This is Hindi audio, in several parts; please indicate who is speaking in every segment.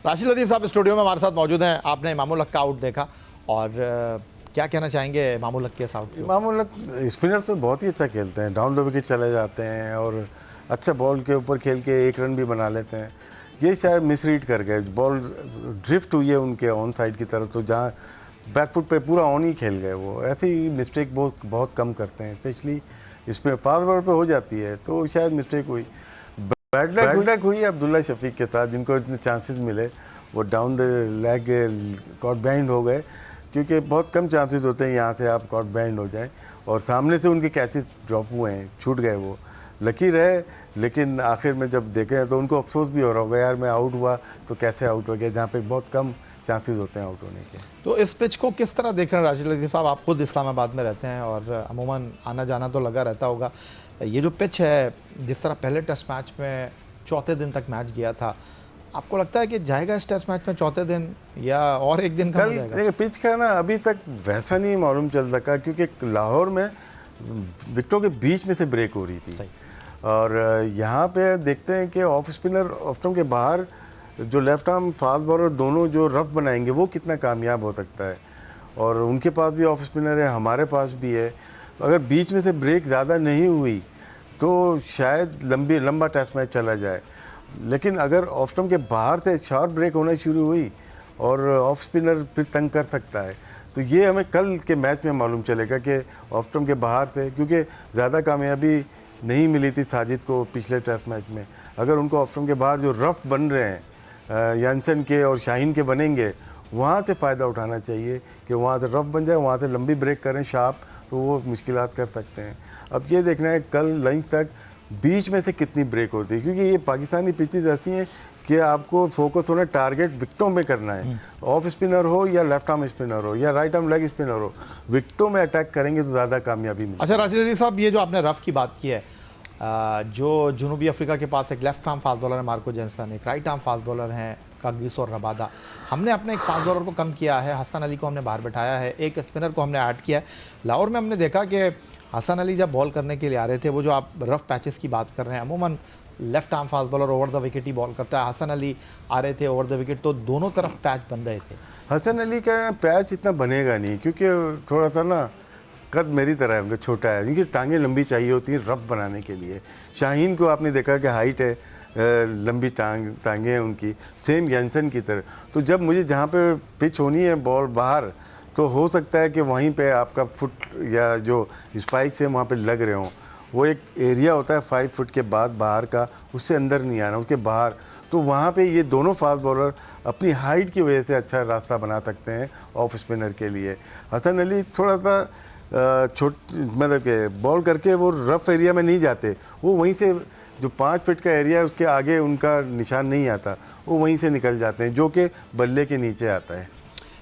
Speaker 1: राशिद लतीफ़ साहब स्टूडियो में हमारे साथ मौजूद हैं। आपने इमामुल हक का आउट देखा और क्या कहना चाहेंगे इमामुल हक के इस आउट?
Speaker 2: इमामुल हक स्पिनर्स तो बहुत ही अच्छा खेलते हैं, डाउन द विकेट चले जाते हैं और अच्छा बॉल के ऊपर खेल के एक रन भी बना लेते हैं। ये शायद मिसरीड कर गए, बॉल ड्रिफ्ट हुई है उनके ऑन साइड की तरफ, तो जहाँ बैकफुट पे पूरा ऑन ही खेल गए। वो ऐसे ही मिस्टेक बहुत कम करते हैं, स्पेशली इसमें फास्ट बॉल पे हो जाती है, तो शायद मिस्टेक हुई। बैड लक हुई अब्दुल्ला शफीक के साथ, जिनको इतने चांसेस मिले, वो down the leg caught behind हो गए, क्योंकि बहुत कम चांसेस होते हैं यहाँ से आप कॉट बैंड हो जाए, और सामने से उनके कैचेस ड्रॉप हुए हैं, छूट गए। वो लकी रहे, लेकिन आखिर में जब देखें तो उनको अफसोस भी हो रहा होगा, यार मैं आउट हुआ तो कैसे आउट हो गया, जहाँ पे बहुत कम चांसेस होते हैं आउट होने के।
Speaker 1: तो इस पिच को किस तरह देख रहे हैं राशिद लतीफ़ साहब? आप खुद इस्लामाबाद में रहते हैं और अमूमन आना जाना तो लगा रहता होगा। ये जो पिच है, जिस तरह पहले टेस्ट मैच में चौथे दिन तक मैच गया था, आपको लगता है कि जाएगा इस टेस्ट मैच में चौथे दिन, या और एक दिन कम हो जाएगा?
Speaker 2: देखिए पिच का ना अभी तक वैसा नहीं मालूम चल सका, क्योंकि लाहौर में विकेटों के बीच में से ब्रेक हो रही थी।
Speaker 1: सही।
Speaker 2: और यहाँ पे देखते हैं कि ऑफ स्पिनर ऑफ स्टंप के बाहर जो लेफ्ट आर्म फास्ट बॉलर दोनों जो रफ बनाएंगे, वो कितना कामयाब हो सकता है। और उनके पास भी ऑफ स्पिनर है, हमारे पास भी है। अगर बीच में से ब्रेक ज़्यादा नहीं हुई तो शायद लंबा टेस्ट मैच चला जाए, लेकिन अगर ऑफ स्टंप के बाहर से शार्प ब्रेक होना शुरू हुई और ऑफ स्पिनर फिर तंग कर सकता है, तो ये हमें कल के मैच में मालूम चलेगा कि ऑफ स्टंप के बाहर से, क्योंकि ज़्यादा कामयाबी नहीं मिली थी साजिद को पिछले टेस्ट मैच में। अगर उनको ऑफ स्टंप के बाहर जो रफ बन रहे हैं यानसन के और शाहीन के बनेंगे, वहाँ से फ़ायदा उठाना चाहिए कि वहाँ से रफ बन जाए, वहाँ से लंबी ब्रेक करें शार्प, तो वो मुश्किलात कर सकते हैं। अब ये देखना है कल लंच तक बीच में से कितनी ब्रेक होती है, क्योंकि ये पाकिस्तानी पिचेज ऐसी हैं कि आपको फोकस होना टारगेट विकेटों में करना है। ऑफ स्पिनर हो या लेफ्ट आर्म स्पिनर हो या राइट आर्म लेग स्पिनर हो, विकेटों में अटैक करेंगे तो ज़्यादा कामयाबी मिलेगी।
Speaker 1: अच्छा राशिद लतीफ़ साहब, ये जो आपने रफ की बात की है, जो जनूबी अफ्रीका के पास एक लेफ्ट आर्म फास्ट बॉलर है मार्को जेंसन, एक राइट आर्म फास्ट बॉलर हैं कागिस और रबादा। हमने अपने एक फास्ट बॉलर को कम किया है, हसन अली को हमने बाहर बैठाया है, एक स्पिनर को हमने ऐड किया है। लाहौर में हमने देखा कि हसन अली जब बॉल करने के लिए आ रहे थे, वो जो आप रफ पैचेस की बात कर रहे हैं, अमूमन left arm fast bowler over the wicket he ball करता है। हसन अली आ रहे थे ओवर द विकेट, तो दोनों तरफ पैच बन रहे थे।
Speaker 2: हसन अली का पैच इतना बनेगा नहीं, क्योंकि थोड़ा सा ना कद मेरी तरह है, उनका छोटा है, इनकी टांगें लंबी चाहिए होती हैं रफ बनाने के लिए। शाहीन को आपने देखा कि हाइट है, लंबी टांगें हैं उनकी, सेम यानसन की तरह। तो जब मुझे जहाँ पे पिच होनी है बॉल बाहर, तो हो सकता है कि वहीं पे आपका फुट या जो स्पाइक्स है वहाँ पे लग रहे हों। वो एक एरिया होता है 5 फुट के बाद बाहर का, उससे अंदर नहीं आना, उसके बाहर। तो वहाँ पे ये दोनों फास्ट बॉलर अपनी हाइट की वजह से अच्छा रास्ता बना सकते हैं ऑफ स्पिनर के लिए। हसन अली थोड़ा सा मतलब कि बॉल करके वो रफ एरिया में नहीं जाते, वो वहीं से जो 5 फीट का एरिया है उसके आगे उनका निशान नहीं आता, वो वहीं से निकल जाते हैं, जो कि बल्ले के नीचे आता है।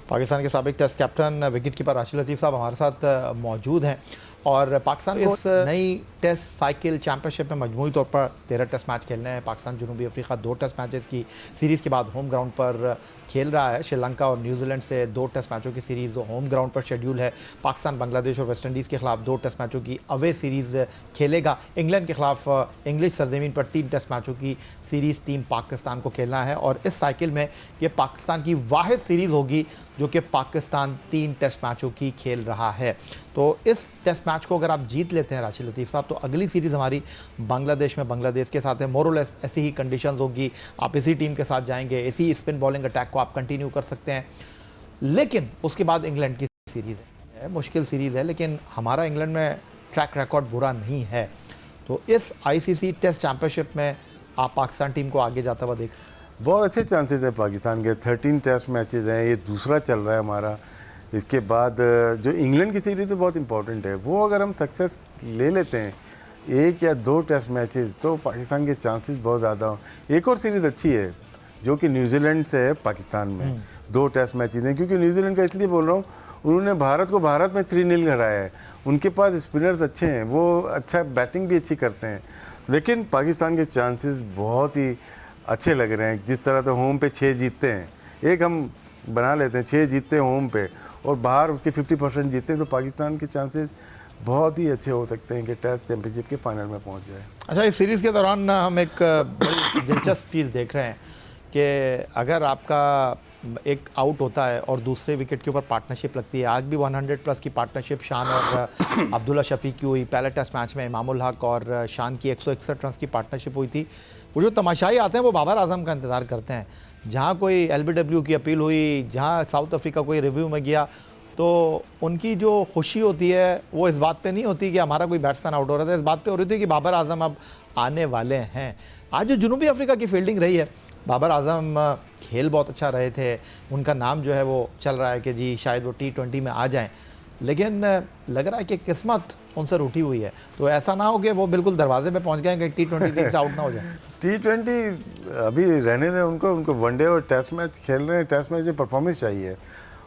Speaker 1: पाकिस्तान के साबिक test captain wicket keeper Rashid Latif साहब हमारे साथ मौजूद हैं, और पाकिस्तान इस नई टेस्ट साइकिल चैंपियनशिप में मजमूई तौर पर 13 टेस्ट मैच खेलने हैं। पाकिस्तान जनूबी अफ्रीका 2 टेस्ट मैचेस की सीरीज़ के बाद होम ग्राउंड पर खेल रहा है। श्रीलंका और न्यूजीलैंड से 2 टेस्ट मैचों की सीरीज़ होम ग्राउंड पर शेड्यूल है। पाकिस्तान बांग्लादेश और वेस्ट इंडीज़ के खिलाफ 2 टेस्ट मैचों की अवे सीरीज़ खेलेगा। इंग्लैंड के खिलाफ इंग्लिश सरजमीन पर 3 टेस्ट मैचों की सीरीज़ टीम पाकिस्तान को खेलना है, और इस साइकिल में ये पाकिस्तान की वाहिद सीरीज़ होगी जो कि पाकिस्तान 3 टेस्ट मैचों की खेल रहा है। तो इस टेस्ट मैच को अगर आप जीत लेते हैं राशिद लतीफ़ साहब, तो अगली सीरीज़ हमारी बांग्लादेश में बांग्लादेश के साथ है। मोरलेस ऐसी ही कंडीशंस होगी, आप इसी टीम के साथ जाएंगे, इसी स्पिन बॉलिंग अटैक को आप कंटिन्यू कर सकते हैं। लेकिन उसके बाद इंग्लैंड की सीरीज़ है, मुश्किल सीरीज़ है, लेकिन हमारा इंग्लैंड में ट्रैक रिकॉर्ड बुरा नहीं है। तो इस ICC टेस्ट चैम्पियनशिप में आप पाकिस्तान टीम को आगे जाता हुआ देख?
Speaker 2: बहुत अच्छे चांसेस हैं पाकिस्तान के। 13 टेस्ट मैचेस हैं, ये दूसरा चल रहा है हमारा। इसके बाद जो इंग्लैंड की सीरीज़ है बहुत इंपॉर्टेंट है, वो अगर हम सक्सेस ले लेते हैं 1 या 2 टेस्ट मैचेस, तो पाकिस्तान के चांसेस बहुत ज़्यादा हों। एक और सीरीज़ अच्छी है जो कि न्यूजीलैंड से है पाकिस्तान में, 2 टेस्ट मैचेस हैं, क्योंकि न्यूजीलैंड का इसलिए बोल रहा हूँ, उन्होंने भारत को भारत में 3-0 हराया है। उनके पास स्पिनर्स अच्छे हैं, वो अच्छा बैटिंग भी अच्छी करते हैं, लेकिन पाकिस्तान के चांसेस बहुत ही अच्छे लग रहे हैं। जिस तरह से होम पे 6 जीतते हैं, एक हम बना लेते हैं 6 जीतते हैं होम पे और बाहर उसके 50% जीतते हैं, तो पाकिस्तान के चांसेस बहुत ही अच्छे हो सकते हैं कि टेस्ट चैंपियनशिप के फाइनल में पहुंच जाए।
Speaker 1: अच्छा, इस सीरीज़ के दौरान हम एक बड़ी दिलचस्प चीज़ देख रहे हैं कि अगर आपका एक आउट होता है और दूसरे विकेट के ऊपर पार्टनरशिप लगती है, आज भी 100 प्लस की पार्टनरशिप शान और अब्दुल्ला शफीक की हुई, पहले टेस्ट मैच में इमामुल हक और शान की 161 रन की पार्टनरशिप हुई थी। वो जो तमाशाई आते हैं वो बाबर आजम का इंतज़ार करते हैं। जहाँ कोई LBW की अपील हुई, जहाँ साउथ अफ्रीका कोई रिव्यू में गया, तो उनकी जो खुशी होती है वो इस बात पे नहीं होती कि हमारा कोई बैट्समैन आउट हो रहा था, इस बात पे हो रही थी कि बाबर आजम अब आने वाले हैं। आज जो जनूबी अफ्रीका की फील्डिंग रही है, बाबर आजम खेल बहुत अच्छा रहे थे, उनका नाम जो है वो चल रहा है कि जी शायद वो T20 में आ जाएं, लेकिन लग रहा है कि किस्मत उनसे रूठी हुई है। तो ऐसा ना हो कि वो बिल्कुल दरवाजे पे पहुंच गए कि T20 लीग से आउट ना हो जाए।
Speaker 2: T20 अभी रहने दें उनको वनडे और टेस्ट मैच खेल रहे हैं, टेस्ट मैच में परफॉर्मेंस चाहिए,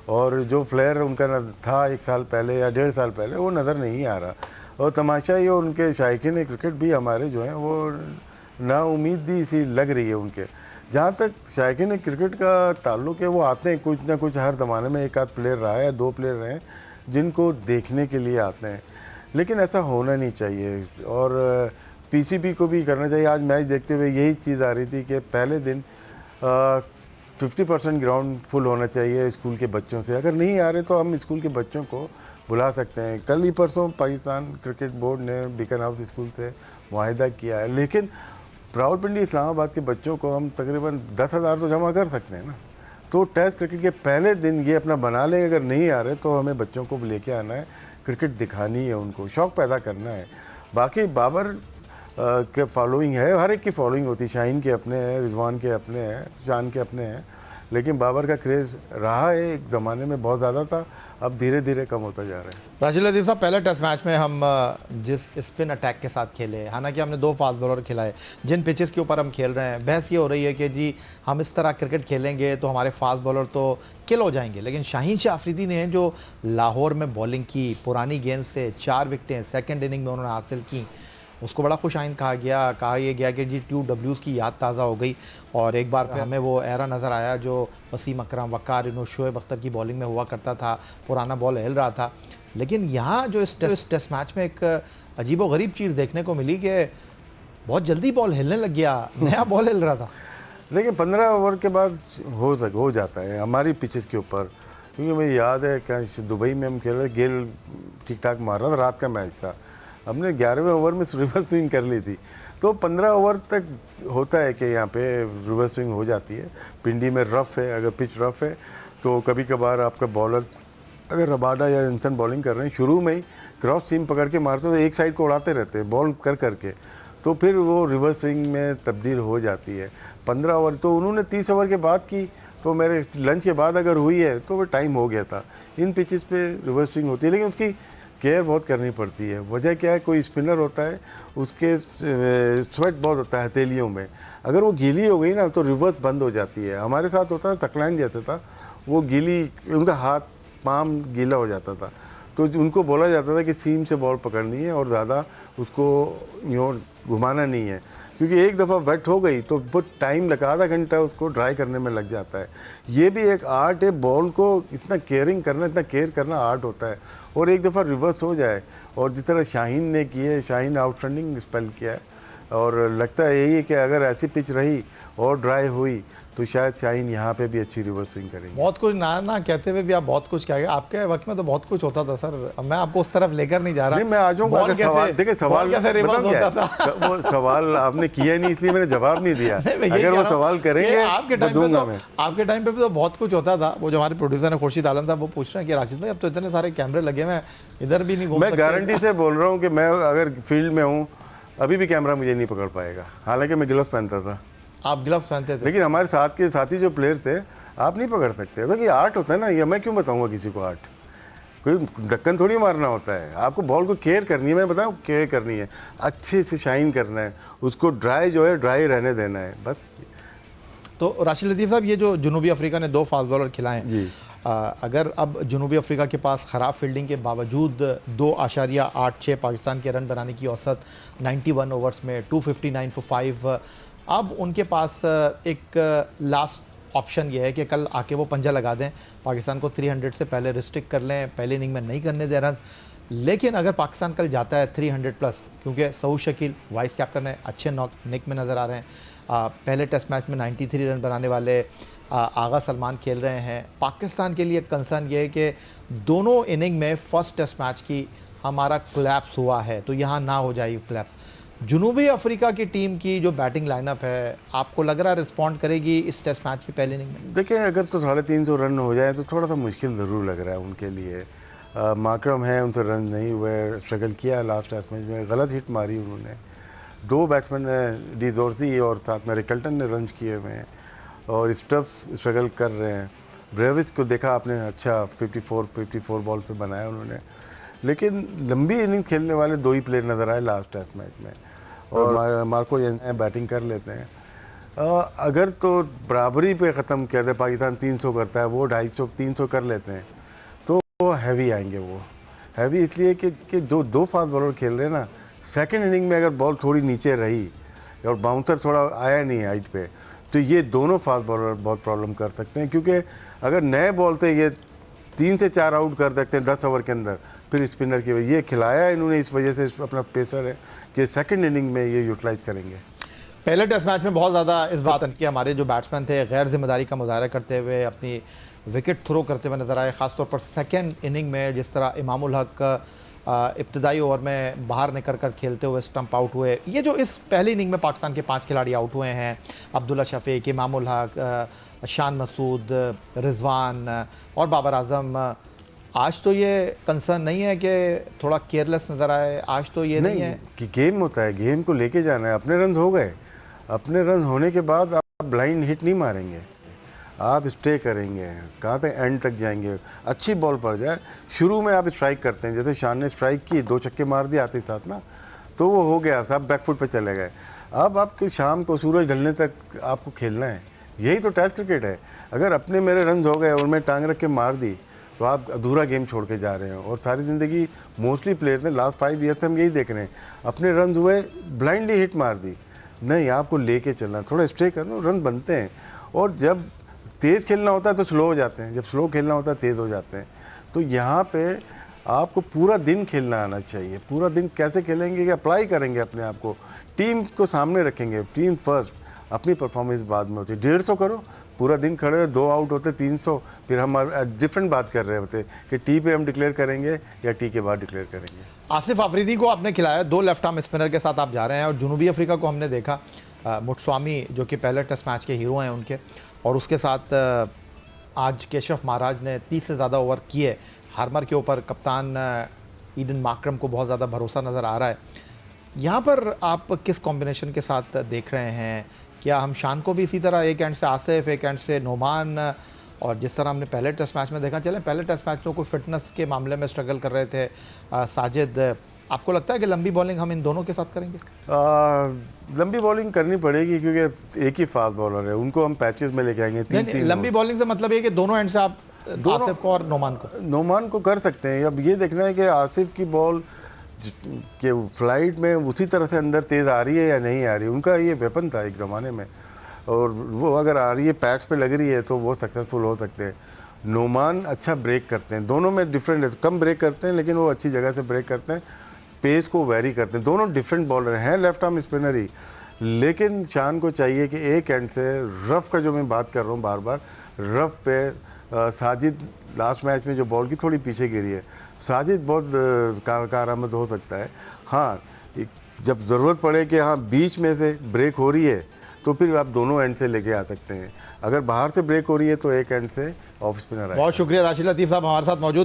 Speaker 2: और जो फ्लेयर उनका था 1 साल पहले या 1.5 साल पहले वो नज़र नहीं आ रहा। और तमाशा ये उनके शायकीन क्रिकेट भी हमारे जो हैं वो नाउम्मीदी सी लग रही है उनके। जहाँ तक शायकीन क्रिकेट का ताल्लुक़ है, वो आते हैं कुछ ना कुछ, हर ज़माने में 1 आध प्लेयर रहा है, 2 प्लेयर रहे हैं जिनको देखने के लिए आते हैं, लेकिन ऐसा होना नहीं चाहिए। और PCB को भी करना चाहिए। आज मैच देखते हुए यही चीज़ आ रही थी कि पहले दिन 50% ग्राउंड फुल होना चाहिए स्कूल के बच्चों से। अगर नहीं आ रहे तो हम स्कूल के बच्चों को बुला सकते हैं। कल ही परसों पाकिस्तान क्रिकेट बोर्ड ने बीकन हाउस स्कूल से मुआहिदा किया है, लेकिन रावलपिंडी इस्लामाबाद के बच्चों को हम तकरीबन 10,000 तो जमा कर सकते हैं ना। तो टेस्ट क्रिकेट के पहले दिन ये अपना बना लें। अगर नहीं आ रहे तो हमें बच्चों को लेके आना है, क्रिकेट दिखानी है, उनको शौक़ पैदा करना है। बाकी बाबर के फॉलोइंग है, हर एक की फॉलोइंग होती है। शाहीन के अपने हैं, रिजवान के अपने हैं, शान के अपने हैं, लेकिन बाबर का क्रेज़ रहा है, एक ज़माने में बहुत ज़्यादा था, अब धीरे धीरे कम होता जा रहा है।
Speaker 1: राशिद लतीफ़ साहब, पहले टेस्ट मैच में हम जिस स्पिन अटैक के साथ खेले, हालांकि हमने 2 फास्ट बॉलर खिलाए, जिन पिचेस के ऊपर हम खेल रहे हैं, बहस ये हो रही है कि जी हम इस तरह क्रिकेट खेलेंगे तो हमारे फास्ट बॉलर तो किल हो जाएंगे, लेकिन शाहीन शाह अफरीदी ने जो लाहौर में बॉलिंग की, पुरानी गेंद से 4 विकेटें सेकेंड इनिंग में उन्होंने हासिल की, उसको बड़ा खुश आइन कहा यह गया कि जी 2 Ws की याद ताज़ा हो गई। और एक बार फिर हमें वो एरा नज़र आया जो वसीम अकरम, वक़ार यूनुस, शोएब अख्तर की बॉलिंग में हुआ करता था, पुराना बॉल हिल रहा था। लेकिन यहाँ जो इस टेस्ट मैच में एक अजीब व गरीब चीज़ देखने को मिली कि बहुत जल्दी बॉल हिलने लग गया, नया बॉल हिल रहा था।
Speaker 2: देखिए 15 ओवर के बाद हो जाता है हमारी पिचेस के ऊपर, क्योंकि मुझे याद है कि दुबई में हम खेल रहे, गेल ठीक ठाक मार रहा था, रात का मैच था, हमने 11वें ओवर में रिवर्स स्विंग कर ली थी। तो 15 ओवर तक होता है कि यहाँ पे रिवर्स स्विंग हो जाती है। पिंडी में रफ़ है, अगर पिच रफ़ है तो कभी कभार आपका बॉलर अगर रबाडा या इंसन बॉलिंग कर रहे हैं, शुरू में ही क्रॉस सीम पकड़ के मारते तो एक साइड को उड़ाते रहते हैं बॉल कर करके, तो फिर वो रिवर्स स्विंग में तब्दील हो जाती है। 15 ओवर तो उन्होंने 30 ओवर के बाद की, तो मेरे लंच के बाद अगर हुई है तो वो टाइम हो गया था। इन पिचेस पे रिवर्स स्विंग होती है, लेकिन उसकी केयर बहुत करनी पड़ती है। वजह क्या है, कोई स्पिनर होता है उसके स्वेट बहुत होता है हथेलियों में, अगर वो गीली हो गई ना तो रिवर्स बंद हो जाती है। हमारे साथ होता है तकलाइन जैसे था, वो गीली, उनका हाथ पाम गीला हो जाता था, तो उनको बोला जाता था कि सीम से बॉल पकड़नी है और ज़्यादा उसको यूँ घुमाना नहीं है, क्योंकि एक दफ़ा वेट हो गई तो बहुत टाइम लगा, आधा घंटा उसको ड्राई करने में लग जाता है। ये भी एक आर्ट है, बॉल को इतना केयरिंग करना, इतना केयर करना आर्ट होता है। और एक दफ़ा रिवर्स हो जाए, और जिस तरह शाहीन ने की है, शाहीन आउटस्टैंडिंग स्पेल किया है, और लगता है यही है कि अगर ऐसी पिच रही और ड्राई हुई तो शायद शाहीन यहाँ पे भी अच्छी रिवर्स स्विंग करेंगे।
Speaker 1: बहुत कुछ ना कहते हुए भी आप बहुत कुछ कहेंगे, आपके वक्त में तो बहुत कुछ होता था सर, मैं आपको उस तरफ लेकर नहीं जा रहा।
Speaker 2: नहीं, मैं आ जाऊँगा। देखिए सवाल वो सवाल आपने किया नहीं, इसलिए मैंने जवाब नहीं दिया। अगर वो सवाल करेंगे तो दूंगा मैं।
Speaker 1: आपके टाइम पे भी तो बहुत कुछ होता था। वो जो हमारे प्रोड्यूसर है खुर्शीद आलम साहब, वो पूछ रहे हैं कि राशिद भाई अब तो इतने सारे कैमरे लगे हुए हैं, इधर भी नहीं घूम सकते।
Speaker 2: मैं गारंटी से बोल रहा हूँ कि मैं अगर फील्ड में हूँ अभी भी कैमरा मुझे नहीं पकड़ पाएगा, हालांकि मैं ग्लव्स पहनता था।
Speaker 1: आप ग्लव्स पहनते थे,
Speaker 2: लेकिन हमारे साथ के साथी जो प्लेयर थे आप नहीं पकड़ सकते। देखिए आर्ट होता है ना, ये मैं क्यों बताऊंगा किसी को आर्ट, कोई ढक्कन थोड़ी मारना होता है, आपको बॉल को केयर करनी है। मैं बताऊँ केयर करनी है, अच्छे से शाइन करना है, उसको ड्राई जो है ड्राई रहने देना है बस।
Speaker 1: तो राशिद लतीफ़ साहब, ये जो जनूबी अफ्रीका ने 2 फास्ट बॉलर खिलाए
Speaker 2: जी,
Speaker 1: अगर अब जनूबी अफ्रीका के पास ख़राब फील्डिंग के बावजूद 2.86 पाकिस्तान के रन बनाने की औसत 91 ओवर्स में 259 for 5, अब उनके पास एक लास्ट ऑप्शन ये है कि कल आके वो पंजा लगा दें, पाकिस्तान को 300 से पहले रिस्ट्रिक्ट कर लें, पहले इनिंग में नहीं करने दे रन। लेकिन अगर पाकिस्तान कल जाता है 300 प्लस, क्योंकि सऊद शकील वाइस कैप्टन है, अच्छे निक में नज़र आ रहे हैं, पहले टेस्ट मैच में 93 रन बनाने वाले आगा सलमान खेल रहे हैं। पाकिस्तान के लिए कंसर्न ये है कि दोनों इनिंग में फर्स्ट टेस्ट मैच की हमारा क्लैप्स हुआ है, तो यहाँ ना हो जाए क्लैप्स। जनूबी अफ्रीका की टीम की जो बैटिंग लाइनअप है, आपको लग रहा है रिस्पॉन्ड करेगी इस टेस्ट मैच की पहले इनिंग में?
Speaker 2: देखिए, अगर तो 350 रन हो जाए तो थोड़ा सा मुश्किल ज़रूर लग रहा है उनके लिए। माकरम है, उनसे रन नहीं हुए, स्ट्रगल किया लास्ट टेस्ट मैच में, गलत हिट मारी उन्होंने। 2 बैट्समैन ने डी जोर्सी और साथ में रिकल्टन ने रन किए हुए हैं और स्टफ स्ट्रगल कर रहे हैं। ब्रेविस को देखा आपने, अच्छा 54 बॉल पे बनाया उन्होंने, लेकिन लंबी इनिंग खेलने वाले 2 ही प्लेयर नज़र आए लास्ट टेस्ट मैच में और मार्को बैटिंग कर लेते हैं। अगर तो बराबरी पे ख़त्म कर दे, पाकिस्तान 300 करता है, वो 250 300 कर लेते हैं, तो हैवी आएंगे। वो हैवी इसलिए कि जो 2 फास्ट बॉलर खेल रहे हैं ना, सेकंड इनिंग में अगर बॉल थोड़ी नीचे रही और बाउंसर थोड़ा आया नहीं हाइट पे, तो ये दोनों फास्ट बॉलर बहुत प्रॉब्लम कर सकते हैं, क्योंकि अगर नए बॉल से ये 3 से 4 आउट कर सकते हैं 10 ओवर के अंदर, फिर स्पिनर की ये खिलाया इन्होंने, इस वजह से अपना पेसर है कि सेकंड इनिंग में ये यूटिलाइज करेंगे।
Speaker 1: पहले टेस्ट मैच में बहुत ज़्यादा इस बात की हमारे जो बैट्समैन थे गैर जिम्मेदारी का मुजाहरा करते हुए अपनी विकेट थ्रो करते हुए नजर आए, ख़ासतौर पर सेकेंड इनिंग में जिस तरह इमामुल हक इब्तदाई ओवर में बाहर निकल कर खेलते हुए स्टंप आउट हुए। ये जो इस पहली इनिंग में पाकिस्तान के 5 खिलाड़ी आउट हुए हैं, अब्दुल्ला शफीक, इमामुल हक, शान मसूद, रिजवान और बाबर आजम, आज तो ये कंसर्न नहीं है कि थोड़ा केयरलेस नज़र आए? आज तो ये नहीं है
Speaker 2: कि गेम होता है, गेम को लेके जाना है। अपने रन हो गए, अपने रन होने के बाद आप ब्लाइंड हिट नहीं मारेंगे, आप स्टे करेंगे, कहाँ तक एंड तक जाएंगे। अच्छी बॉल पड़ जाए, शुरू में आप स्ट्राइक करते हैं, जैसे शान ने स्ट्राइक की, 2 छक्के मार दिए आते साथ ना, तो वो हो गया, आप बैकफुट पे चले गए। अब आपको शाम को सूरज ढलने तक आपको खेलना है, यही तो टेस्ट क्रिकेट है। अगर अपने मेरे रन हो गए और मैं टांग रख के मार दी, तो आप अधूरा गेम छोड़ के जा रहे हैं। और सारी ज़िंदगी मोस्टली प्लेयर्स ने लास्ट 5 ईयर से हम यही देख रहे हैं, अपने रन हुए ब्लाइंडली हिट मार दी। नहीं, आपको लेके चलना, थोड़ा स्टे करना, रन बनते हैं। और जब तेज़ खेलना होता है तो स्लो हो जाते हैं, जब स्लो खेलना होता है तेज़ हो जाते हैं। तो यहाँ पे आपको पूरा दिन खेलना आना चाहिए। पूरा दिन कैसे खेलेंगे कि अप्लाई करेंगे अपने आप को, टीम को सामने रखेंगे, टीम फर्स्ट, अपनी परफॉर्मेंस बाद में होती है। 150 करो, पूरा दिन खड़े, 2 आउट होते 300, फिर हम डिफरेंट बात कर रहे होते कि टी पे हम डिक्लेयर करेंगे या टी के बाद डिक्लेयर करेंगे।
Speaker 1: आसिफ अफरीदी को आपने खिलाया, 2 लेफ्ट आर्म स्पिनर के साथ आप जा रहे हैं। और जनूबी अफ्रीका को हमने देखा, मुत्सवामी जो कि पहले टेस्ट मैच के हीरो हैं उनके, और उसके साथ आज केशव महाराज ने 30 से ज़्यादा ओवर किए। हार्मर के ऊपर कप्तान ईडन माकरम को बहुत ज़्यादा भरोसा नज़र आ रहा है। यहाँ पर आप किस कॉम्बिनेशन के साथ देख रहे हैं? क्या हम शान को भी इसी तरह एक एंड से आसिफ, एक एंड से नोमान, और जिस तरह हमने पहले टेस्ट मैच में देखा, चले पहले टेस्ट मैच में कोई फिटनेस के मामले में स्ट्रगल कर रहे थे साजिद, आपको लगता है कि लंबी बॉलिंग हम इन दोनों के साथ करेंगे?
Speaker 2: लंबी बॉलिंग करनी पड़ेगी, क्योंकि एक ही फास्ट बॉलर है, उनको हम पैचेस में लेके आएंगे। तीन
Speaker 1: लंबी बॉलिंग से मतलब ये कि दोनों एंड से आप आसिफ को और नोमान को
Speaker 2: कर सकते हैं। अब ये देखना है कि आसिफ की बॉल के फ्लाइट में उसी तरह से अंदर तेज़ आ रही है या नहीं आ रही है। उनका ये वेपन था एक ज़माने में, और वो अगर आ रही है, पैड्स पे लग रही है, तो वो सक्सेसफुल हो सकते हैं। नोमान अच्छा ब्रेक करते हैं, दोनों में डिफरेंट है, कम ब्रेक करते हैं लेकिन वो अच्छी जगह से ब्रेक करते हैं, पेस को वेरी करते हैं। दोनों डिफरेंट बॉलर हैं, लेफ्ट आर्म स्पिनर ही, लेकिन शान को चाहिए कि एक एंड से रफ़ का, जो मैं बात कर रहा हूँ बार बार, रफ़ पे साजिद लास्ट मैच में जो बॉल की थोड़ी पीछे गिरी है, साजिद बहुत कारआमद हो सकता है। हाँ, जब ज़रूरत पड़े कि हाँ बीच में से ब्रेक हो रही है, तो फिर आप दोनों एंड से लेके आ सकते हैं। अगर बाहर से ब्रेक हो रही है तो एक एंड से ऑफ स्पिनर आएगा।
Speaker 1: बहुत शुक्रिया राशिद लतीफ़ साहब हमारे साथ मौजूद